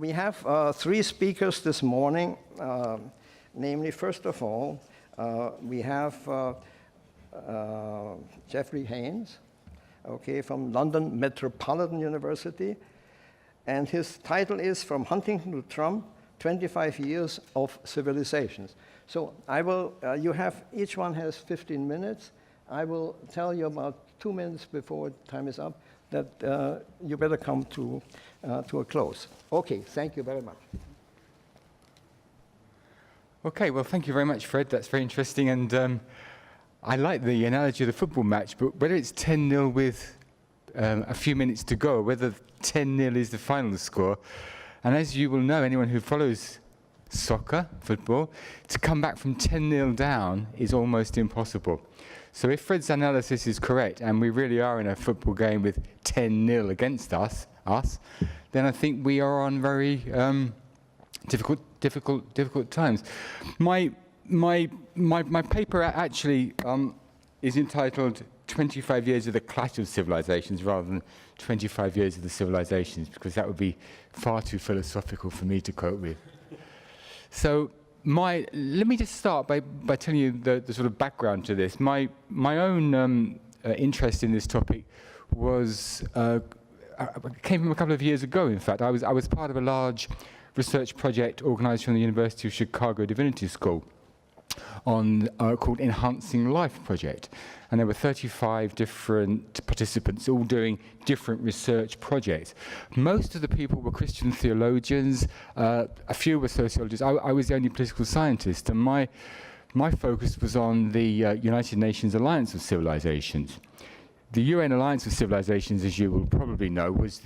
We have three speakers this morning, namely, first of all, we have Jeffrey Haynes, okay, from London Metropolitan University, and his title is From Huntington to Trump, 25 Years of Civilisations. So I will, each one has 15 minutes. I will tell you about 2 minutes before time is up that you better come to a close. Okay, thank you very much. Okay, well, thank you very much, Fred. That's very interesting. And I like the analogy of the football match, but whether it's 10-0 with a few minutes to go, whether 10-0 is the final score, and as you will know, anyone who follows soccer, football, to come back from 10-0 down is almost impossible. So if Fred's analysis is correct, and we really are in a football game with 10-0 against us, then I think we are on very difficult times. My paper actually is entitled 25 Years of the Clash of Civilizations rather than 25 Years of the Civilizations, because that would be far too philosophical for me to cope with. So let me just start by telling you the sort of background to this. My own interest in this topic was came from a couple of years ago. In fact, I was part of a large research project organised from the University of Chicago Divinity School on called Enhancing Life Project, and there were 35 different participants all doing different research projects. Most of the people were Christian theologians, a few were sociologists. I was the only political scientist, and my focus was on the United Nations Alliance of Civilisations. The UN Alliance of Civilisations, as you will probably know, was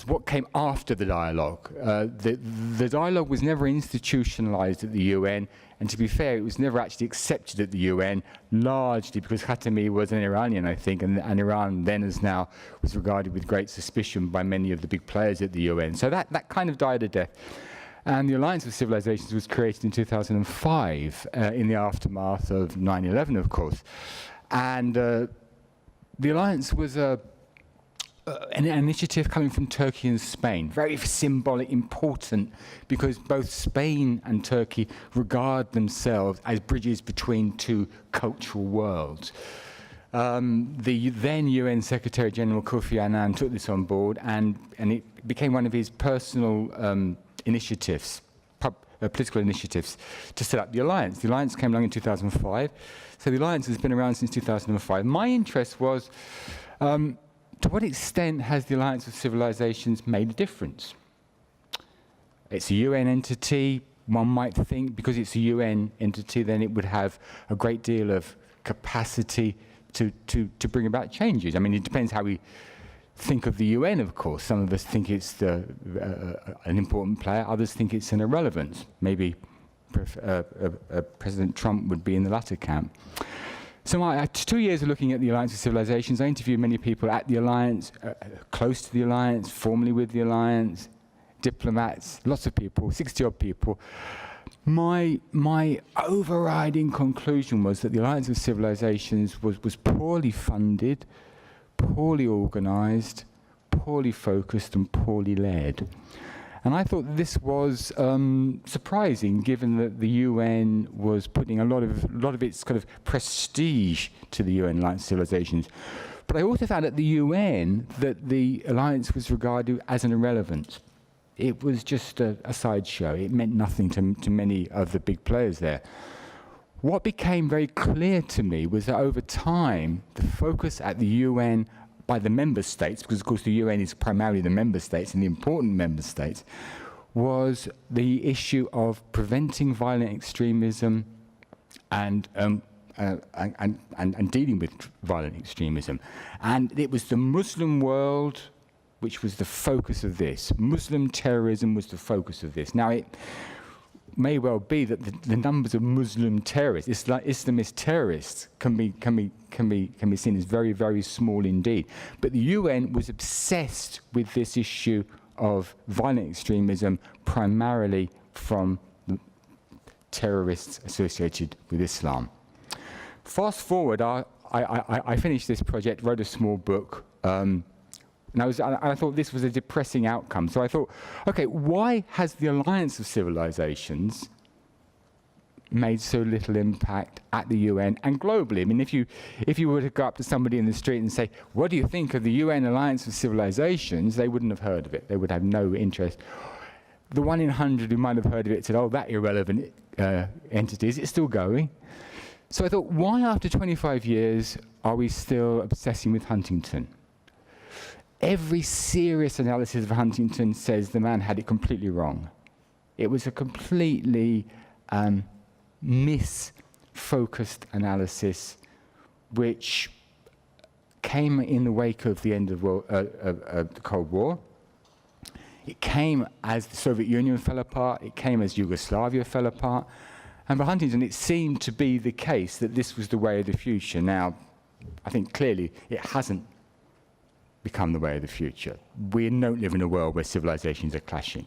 what came after the dialogue. The dialogue was never institutionalized at the UN, and to be fair, it was never actually accepted at the UN, largely because Khatami was an Iranian, I think, and Iran then as now was regarded with great suspicion by many of the big players at the UN. So that kind of died a death. And the Alliance of Civilisations was created in 2005 in the aftermath of 9/11, of course. And the Alliance was an initiative coming from Turkey and Spain, very symbolic, important, because both Spain and Turkey regard themselves as bridges between two cultural worlds. The then UN Secretary General Kofi Annan took this on board, and it became one of his personal initiatives, political initiatives, to set up the Alliance. The Alliance came along in 2005, so the Alliance has been around since 2005. My interest was, to what extent has the Alliance of Civilisations made a difference? It's a UN entity. One might think because it's a UN entity, then it would have a great deal of capacity to bring about changes. I mean, it depends how we think of the UN, of course. Some of us think it's an important player. Others think it's an irrelevance. Maybe President Trump would be in the latter camp. So my 2 years of looking at the Alliance of Civilisations, I interviewed many people at the Alliance, close to the Alliance, formerly with the Alliance, diplomats, lots of people, 60-odd people. My overriding conclusion was that the Alliance of Civilisations was poorly funded, poorly organised, poorly focused, and poorly led. And I thought this was surprising, given that the UN was putting a lot of its kind of prestige to the UN Alliance of Civilisations. But I also found at the UN that the Alliance was regarded as an irrelevance. It was just a sideshow. It meant nothing to many of the big players there. What became very clear to me was that over time, the focus at the UN by the member states, because of course the UN is primarily the member states and the important member states, was the issue of preventing violent extremism and dealing with violent extremism. And it was the Muslim world which was the focus of this. Muslim terrorism was the focus of this. Now, it may well be that the numbers of Muslim terrorists, Islamist terrorists, can be seen as very, very small indeed. But the UN was obsessed with this issue of violent extremism, primarily from the terrorists associated with Islam. Fast forward, I finished this project, wrote a small book, And I thought this was a depressing outcome. So I thought, okay, why has the Alliance of Civilisations made so little impact at the UN and globally? I mean, if you were to go up to somebody in the street and say, what do you think of the UN Alliance of Civilisations? They wouldn't have heard of it. They would have no interest. The 1 in 100 who might have heard of it said, oh, that irrelevant entity, is it still going? So I thought, why after 25 years are we still obsessing with Huntington? Every serious analysis of Huntington says the man had it completely wrong. It was a completely misfocused analysis which came in the wake of the end of the Cold War. It came as the Soviet Union fell apart. It came as Yugoslavia fell apart. And for Huntington, it seemed to be the case that this was the way of the future. Now, I think clearly it hasn't become the way of the future. We don't live in a world where civilizations are clashing.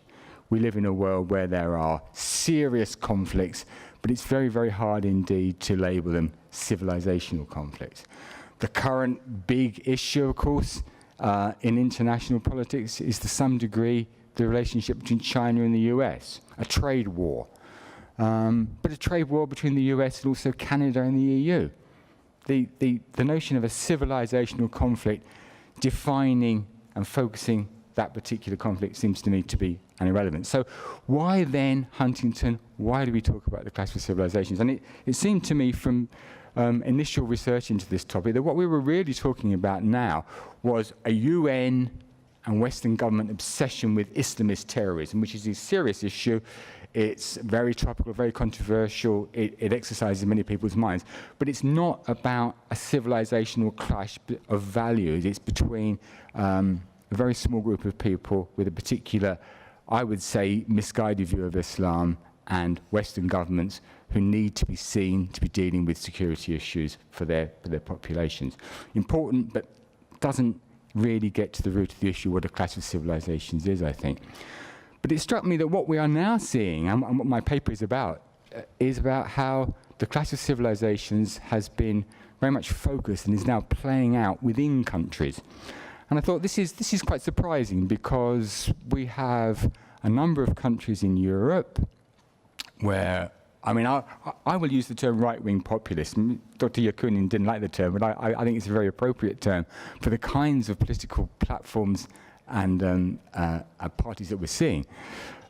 We live in a world where there are serious conflicts, but it's very, very hard indeed to label them civilizational conflicts. The current big issue, of course, in international politics is to some degree the relationship between China and the US, a trade war. But a trade war between the US and also Canada and the EU. The notion of a civilizational conflict defining and focusing that particular conflict seems to me to be an irrelevance. So why then Huntington? Why do we talk about the clash of civilizations? And it seemed to me from initial research into this topic that what we were really talking about now was a UN and Western government obsession with Islamist terrorism, which is a serious issue. It's very topical, very controversial. It exercises many people's minds. But it's not about a civilizational clash of values. It's between a very small group of people with a particular, I would say, misguided view of Islam and Western governments who need to be seen to be dealing with security issues for their populations. Important, but doesn't really get to the root of the issue, what a clash of civilizations is, I think. But it struck me that what we are now seeing, and what my paper is about how the clash of civilizations has been very much focused and is now playing out within countries. And I thought this is quite surprising because we have a number of countries in Europe where, I mean, I will use the term right-wing populist. Dr. Yakunin didn't like the term, but I think it's a very appropriate term for the kinds of political platforms and parties that we're seeing,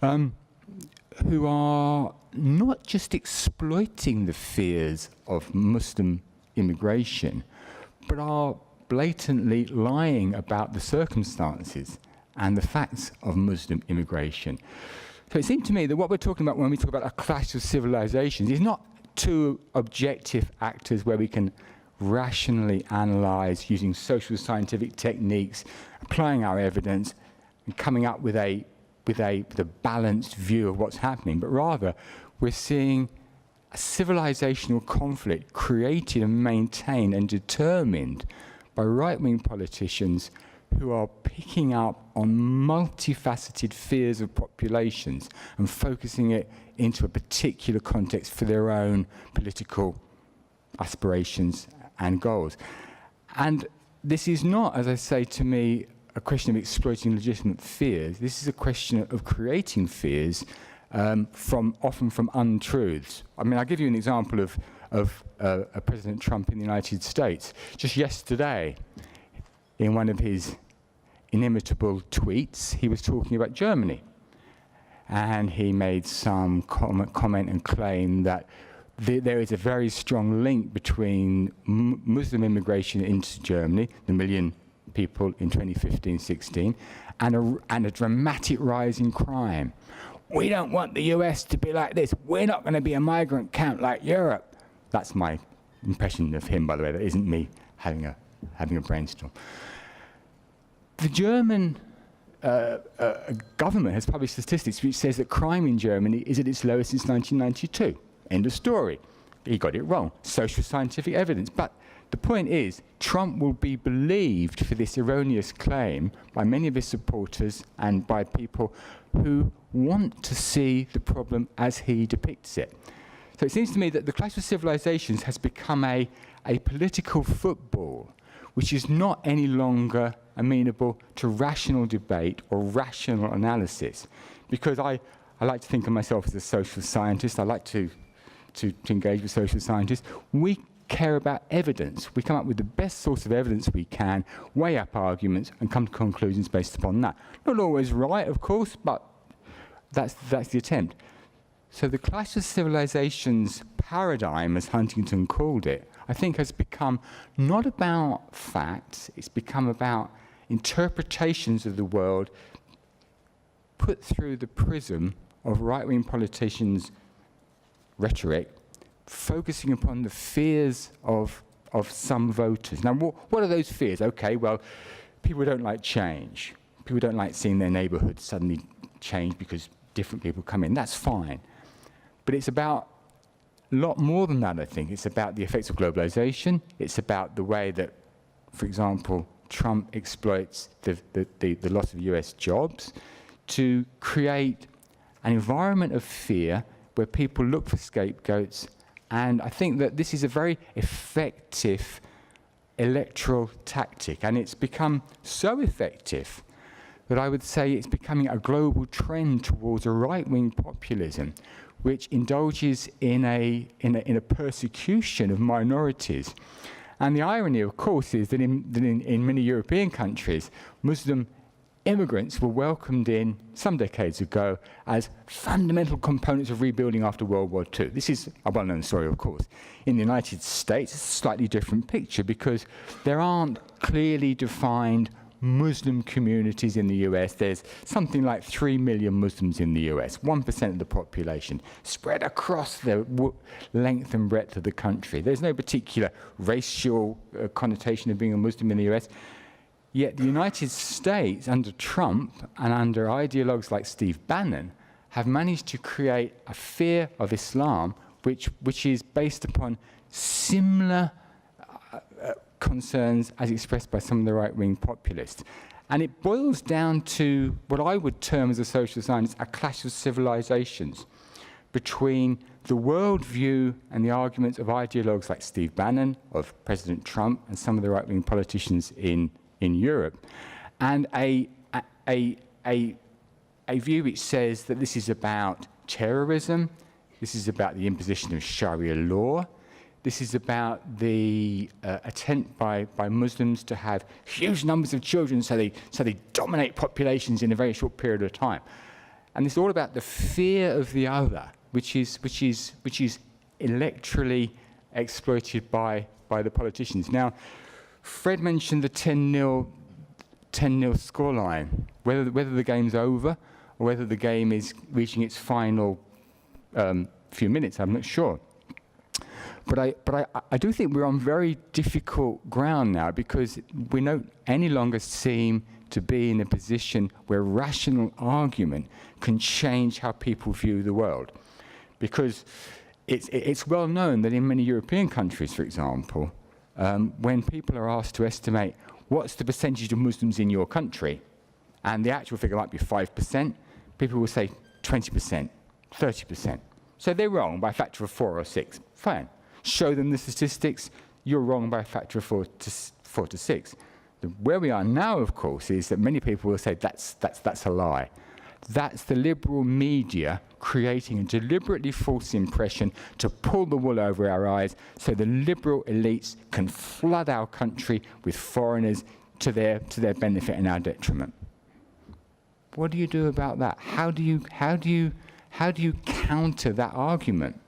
who are not just exploiting the fears of Muslim immigration, but are blatantly lying about the circumstances and the facts of Muslim immigration. So it seemed to me that what we're talking about when we talk about a clash of civilizations is not two objective actors where we can rationally analyze using social scientific techniques, applying our evidence, and coming up with a balanced view of what's happening, but rather we're seeing a civilizational conflict created and maintained and determined by right-wing politicians who are picking up on multifaceted fears of populations and focusing it into a particular context for their own political aspirations and goals. And this is not, as I say, to me, a question of exploiting legitimate fears. This is a question of creating fears often from untruths. I mean, I'll give you an example of President Trump in the United States. Just yesterday, in one of his inimitable tweets, he was talking about Germany. And he made some comment and claim that there is a very strong link between Muslim immigration into Germany, the 1 million people in 2015-16, and a dramatic rise in crime. We don't want the US to be like this. We're not going to be a migrant camp like Europe. That's my impression of him, by the way. That isn't me having a brainstorm. The German government has published statistics which says that crime in Germany is at its lowest since 1992. End of story. He got it wrong. Social scientific evidence. But the point is, Trump will be believed for this erroneous claim by many of his supporters and by people who want to see the problem as he depicts it. So it seems to me that the clash of civilizations has become a political football which is not any longer amenable to rational debate or rational analysis. Because I like to think of myself as a social scientist. I like to engage with social scientists. We care about evidence. We come up with the best source of evidence we can, weigh up arguments, and come to conclusions based upon that. Not always right, of course, but that's the attempt. So the Clash of Civilisations paradigm, as Huntington called it, I think has become not about facts, it's become about interpretations of the world put through the prism of right-wing politicians' rhetoric, focusing upon the fears of some voters. Now, what are those fears? Okay, well, people don't like change. People don't like seeing their neighbourhood suddenly change because different people come in. That's fine. But it's about a lot more than that, I think. It's about the effects of globalization. It's about the way that, for example, Trump exploits the loss of US jobs to create an environment of fear where people look for scapegoats. And I think that this is a very effective electoral tactic. And it's become so effective that I would say it's becoming a global trend towards a right-wing populism which indulges in a persecution of minorities. And the irony, of course, is that in many European countries, Muslim immigrants were welcomed in some decades ago as fundamental components of rebuilding after World War II. This is a well-known story, of course. In the United States, it's a slightly different picture because there aren't clearly defined Muslim communities in the US. There's something like 3 million Muslims in the US, 1% of the population, spread across the length and breadth of the country. There's no particular racial connotation of being a Muslim in the US. Yet the United States, under Trump and under ideologues like Steve Bannon, have managed to create a fear of Islam which is based upon similar concerns as expressed by some of the right-wing populists. And it boils down to what I would term as a social scientist a clash of civilizations between the worldview and the arguments of ideologues like Steve Bannon, of President Trump, and some of the right-wing politicians in Europe, and a view which says that this is about terrorism, this is about the imposition of Sharia law, this is about the attempt by Muslims to have huge numbers of children so they dominate populations in a very short period of time. And it's all about the fear of the other, which is electorally exploited by the politicians. Now, Fred mentioned the 10-0 scoreline. Whether the game's over or whether the game is reaching its final few minutes, I'm not sure. But I do think we're on very difficult ground now because we don't any longer seem to be in a position where rational argument can change how people view the world. Because it's well known that in many European countries, for example, when people are asked to estimate what's the percentage of Muslims in your country, and the actual figure might be 5%, people will say 20%, 30%. So they're wrong by a factor of 4 or 6. Fine. Show them the statistics, you're wrong by a factor of 4 to 6. Where we are now, of course, is that many people will say that's a lie. That's the liberal media creating a deliberately false impression to pull the wool over our eyes so the liberal elites can flood our country with foreigners to their benefit and our detriment. What do you do about that? How do you counter that argument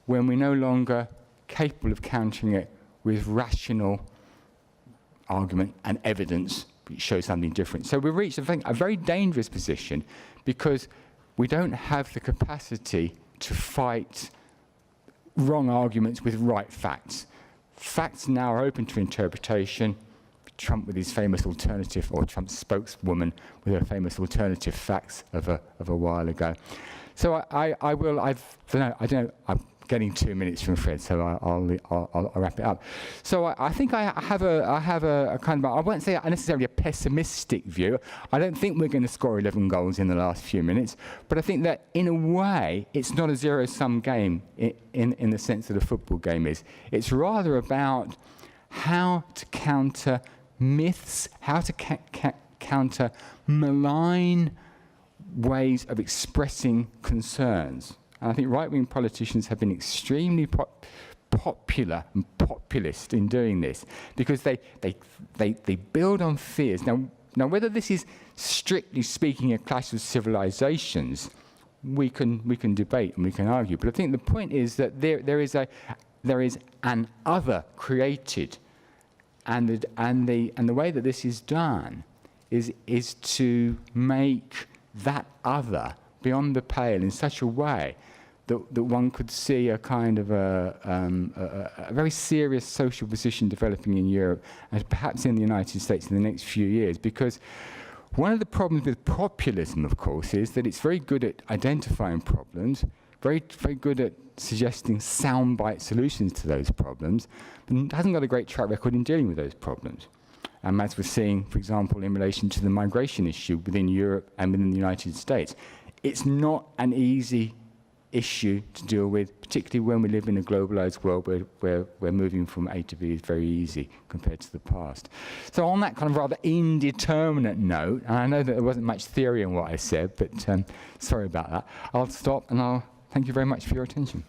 when we're no longer capable of countering it with rational argument and evidence which shows something different? So we've reached, I think, a very dangerous position because we don't have the capacity to fight wrong arguments with right facts. Facts now are open to interpretation. Trump with his famous alternative, or Trump's spokeswoman with her famous alternative facts of a while ago. So I'm getting 2 minutes from Fred, so I'll wrap it up. So I think I have a kind of, I won't say necessarily a pessimistic view. I don't think we're going to score 11 goals in the last few minutes, but I think that in a way it's not a zero-sum game in the sense that a football game is. It's rather about how to counter myths, how to counter malign ways of expressing concerns. And I think right-wing politicians have been extremely popular and populist in doing this, because they build on fears. Now, whether this is strictly speaking a clash of civilizations, we can debate and we can argue. But I think the point is that there is an other created, and the way that this is done is to make that other beyond the pale in such a way that one could see a kind of a very serious social position developing in Europe and perhaps in the United States in the next few years. Because one of the problems with populism, of course, is that it's very good at identifying problems, very good at suggesting soundbite solutions to those problems, but it hasn't got a great track record in dealing with those problems. As we're seeing, for example, in relation to the migration issue within Europe and within the United States, it's not an easy issue to deal with, particularly when we live in a globalized world where moving from A to B is very easy compared to the past. So on that kind of rather indeterminate note, and I know that there wasn't much theory in what I said, but sorry about that, I'll stop and I'll thank you very much for your attention.